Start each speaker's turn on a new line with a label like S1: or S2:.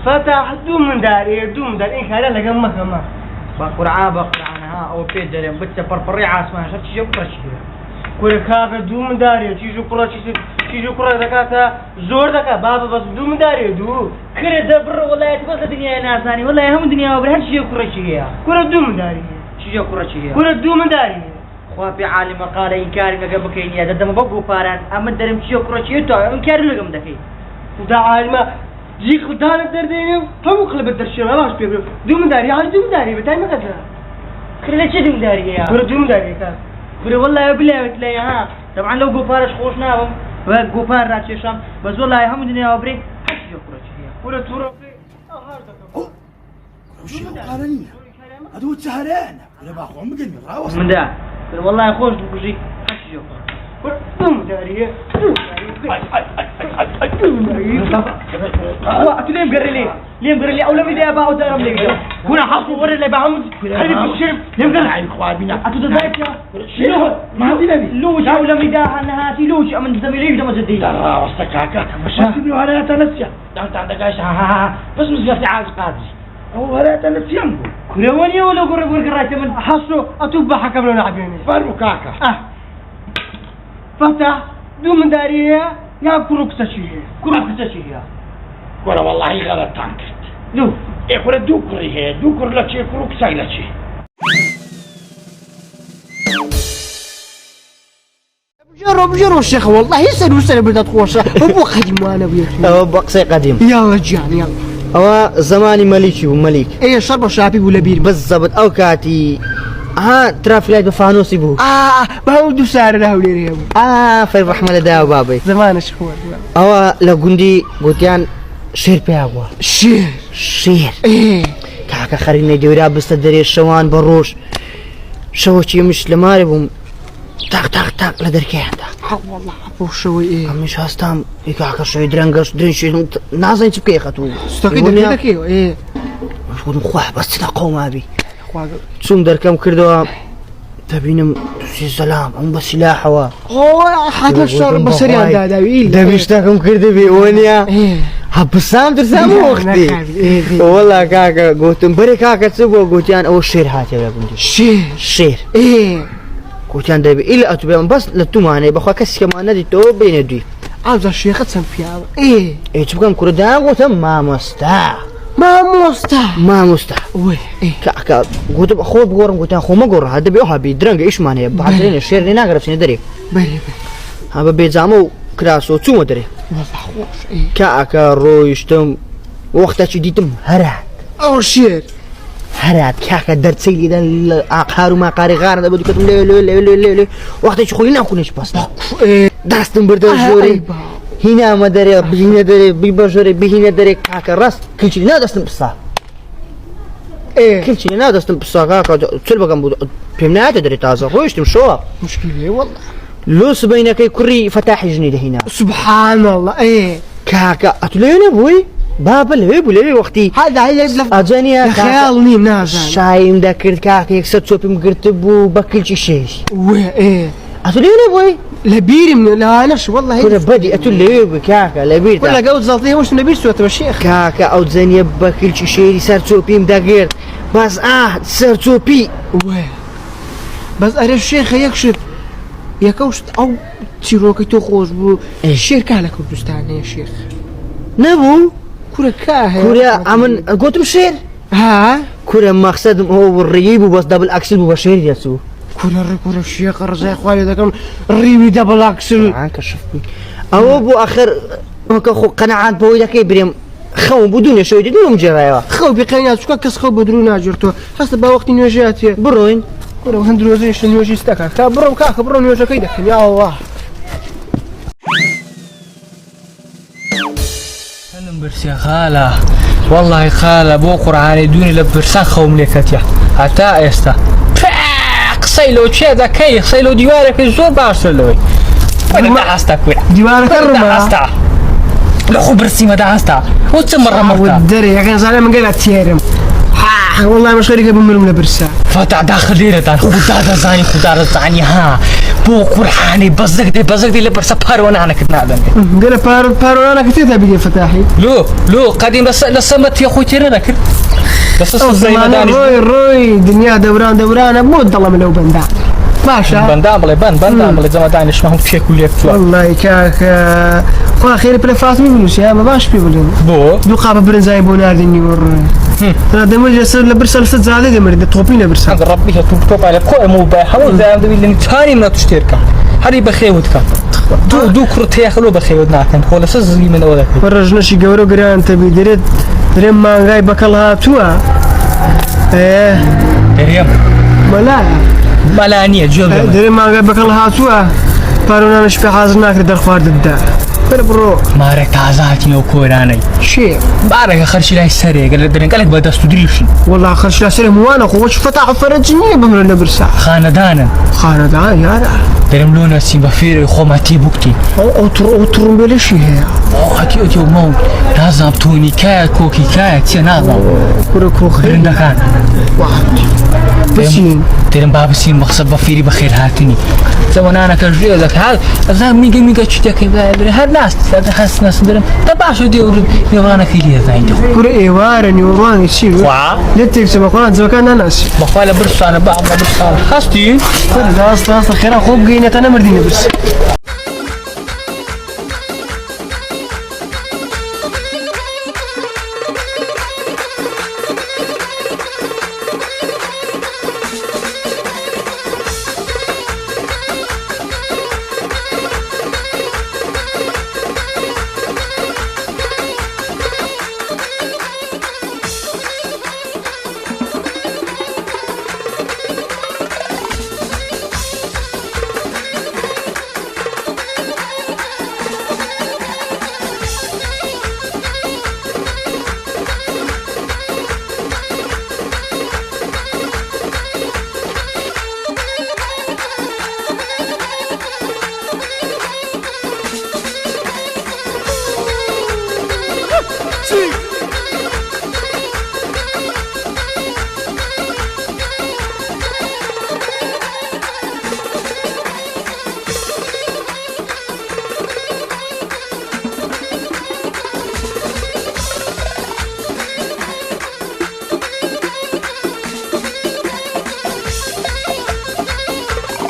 S1: فتح دوم داري إنك هذا لقمة كمان
S2: بقرعة ها أو بيدرين بتش بربري عاصمة شرط شيء وكرش
S1: كل كاك دوم داري تيجو كرة ذكاك زور ذكا بابا بس دوم داري دو
S2: كره دبر والله تبص الدنيا ناساني والله هم الدنيا وبرهش شيء كرشية
S1: كرة دوم داري
S2: شيء كرشية
S1: كرة دوم داري
S2: خوابي عالم قال إنكاري ما قبل كينيا ده ما بقو باران أما درم شيء كرشية تو إنكاري لقم دكي
S1: وده عالم جيك خدانك دردينه هم قلب الدرشة ما باش بيقول دوم داري على دوم داري بتاعي ما كذا
S2: كره شيء دوم داري يا
S1: كرة دوم داري كذا
S2: كره والله بلا بتلاقي ها طبعا لو قفارش خوشناهم وقفار راتشام بس والله هم الدنيا وبري شيء كرشية
S1: كرة تورا
S3: وش قارني هذا سهران ولا باخو مقلمي راوس
S2: من ده والله خوش بكوشي شيء
S1: دوم داري
S2: ليه مقرر لي أولا بدي أبا أودر أملي كنا حاصل ورا اللي بعمد هذي بالشرب ليه مقرر
S3: عين خوابنا
S2: أتو تزايد
S3: شنو ما عندي نبي
S2: لوج أولا مداها نهاتي لوج أمن زميلي وده مجدي
S3: ترى وسكاكا مش تبي ولا تنسى انت عندك ايش بس مزقفتي عايز قاضي هو ولا تنسى
S1: كرواني ولا قرقرايت من حصو أتوب حكم لنا عبيني
S3: فارو كاكا
S1: فتح دوم دارية يا كروك تشيه
S3: ولا والله غلط تانكت
S1: لو
S3: ايه كره دوكري هي دوكر لك شيء كروك سايلة شيء
S1: جرب الشيخ والله يسأل بدأت خوشة أبو قديم وأنا بيتي
S4: أو بقصي قديم
S1: يلا جان يلا
S4: أو زماني مليكي ومليك
S1: إيه شرب شعبي ولا بير
S4: بالضبط أو كاتي ها ترافلايت بفانوسي بو
S1: بهودو سعر له وليريهم
S4: في الرحمة لداو بابي
S1: زمان شهور
S4: أو لو قندي قلتيان شير بياغوا شير
S1: إيه
S4: كاكا خريني جورا بستدري الشوان بروش شوشي مش لماربهم تاق لدركي هذا
S1: والله أبو شوي إيه
S4: مش هستام كاكا شوي درنقش درنشي نازين تبكي خطو
S1: استقيد لك إيه
S4: مش خواه بس تلاقوا ما بي تسوم دركم كردوا تبينم تسي سلام هم بسلاح هوا
S1: حتى الشر بصري عند داويل
S4: دبيشتكم كرد بيونيا هبسام ترسمو اختي والله كاكا قلت بري كاكا تسبو قلتيان او الشير هاتي يا بنتي شير
S1: ايه
S4: قلتيان دبي الا اتبع بس لتماني بخوا كسك ما ندي تو بين دي
S1: عاوز الشيخ تسم فيها ايه
S4: تبقى كردان قلت ما مستح
S1: وي
S4: كاكا قلت اخو بقورم قلت اخو ما قور هذا بيوها بيدرنج ايش معناه بعدين الشير لنا قرب سنه دري
S1: بلي
S4: هذا بيزامو كراسو تو مدري
S1: والله خوش ايه
S4: كاكا رويشتم وقتها جديتم هرات
S1: او شير
S4: هرات كاكا درتسي لي العقار وما قاري غار بدو كتم لي وقتها شغلنا كونش بس داستم برد جوري هنا ما دري بهنا دري ببجوري بهنا دري كاكا راس كل شيء نادستم بصح
S1: ايه
S4: كل شيء نادستم بصح كاكا تلبا كم بيمنات دري تازه رويشتم شو
S1: مشكله والله
S4: لوس بينك كري فتح جنيد هنا
S1: سبحان الله ايه
S4: كاكا اتلين ابوي بابا لي وقتي
S1: هذا هي يبلف
S4: اجاني
S1: خيالني نازل
S4: شاي مذكر كاكا يكسر صوبي مقرتبو بكل شيء
S1: وي ايه
S4: اتلين ابوي
S1: لبيري من لا نش والله
S4: كل بدي اتلي كاكا لبير
S1: ولا قوت زلطيه وش نبي سوت الشيخ
S4: كاكا او زين بكل شيء صار صوبي مذكر بس صار صوبي
S1: وي بس ارى الشيخ يكشف يكوشت او تيروكي تخوش بو الشركة على كردستان يا شيخ
S4: نبو
S1: كورا كاه
S4: كورا عمن قلت مشير كورا مقصد هو الريب وبس دبل اكسل مباشر يسو
S1: كورا الشيخ رزاق خوالي ذاك الريبي دبل اكسل
S4: عنك شفني او ابو اخر خو قناعات بويدا كبريم خو بدون شوي دون مجرايا
S1: خو بقينات شكا كس خو بدون اجرته حسب با وقت نيوجات
S4: بروين
S1: كورا هندروزين شنو نيوجي استكا كبرو كاك برو نيوجا كيدك يا الله
S5: برسي خالة والله خالة بو قرآن دوني لبرسان خوم لكتيا حتى استا قصيلو تشي ذا كي قصيلو ديوارك الزور بارسلوي وين دعستا كوي
S1: ديوارك الرما
S5: لخو برسي ما دعستا وتمر مرتا
S1: والدري يا اخي زعما من قالت تيرم والله مش خريقه بملم لبرسان
S5: فتح داخل ليرة خدادة زاني ها بو قرحاني بزق دي لبرسا بارونا انا كنت نادم
S1: قال بارو انا كنت بدي فتاحي
S5: لو قديم لسمت يا اخوي تيرنا كر بس زي ما داني
S1: روي دنيا دوران ابو الله من لو بندام باشا
S5: بندام لي زي ما داني شنو في كل يوم
S1: والله كاك واخير بلا فاطمه بنوس يا ما باش بيقولون دو قاب برنزاي بونارديني ور هذا مجلس لبرسل زاده دمر توبينا برسل
S5: ربي توب على كل مو بحاول زي اللي ثاني من تشتركه هري بخيودك دو كرت ياخلو بخيودنا كان هو لسه من اولك
S1: ورجنا شي قورو قران تبي دريم ما غاي بكلها توا
S5: دريم ملانيه جوب
S1: دريم ما غاي بكلها توا بارونا مش في حاضر ناكر در خوارد الدار برو
S5: مارك تعزاتني وكوراني
S1: شي
S5: بارك خرش لا سري قالك بدأ تدريش
S1: والله خرش لا سري مو انا قوش فتح فرجني بمر نبرسا
S5: خاندان
S1: يا
S5: درملونا سيمبافير خوماتي بوكتي
S1: او ترمبلشي هي
S5: اكي مو لازم توني كوكي تناغم
S1: كوكو خير
S5: برندكان
S1: واحد بسين
S5: ترم بابسين مقصد بفيري بخير هاتني زمان انا كجري لك هذا ميجا تشتكي هر ناس خاص ناس درم تبعشو ديور يوانا كيلي زايدو
S1: كور ايوارن يوان شي لا تكتب قران زمان انا ناس
S5: بخاله برص انا بعمل برص خاصتي
S1: هذا اصلا خير خوب جينا انا مردينه بس
S6: See.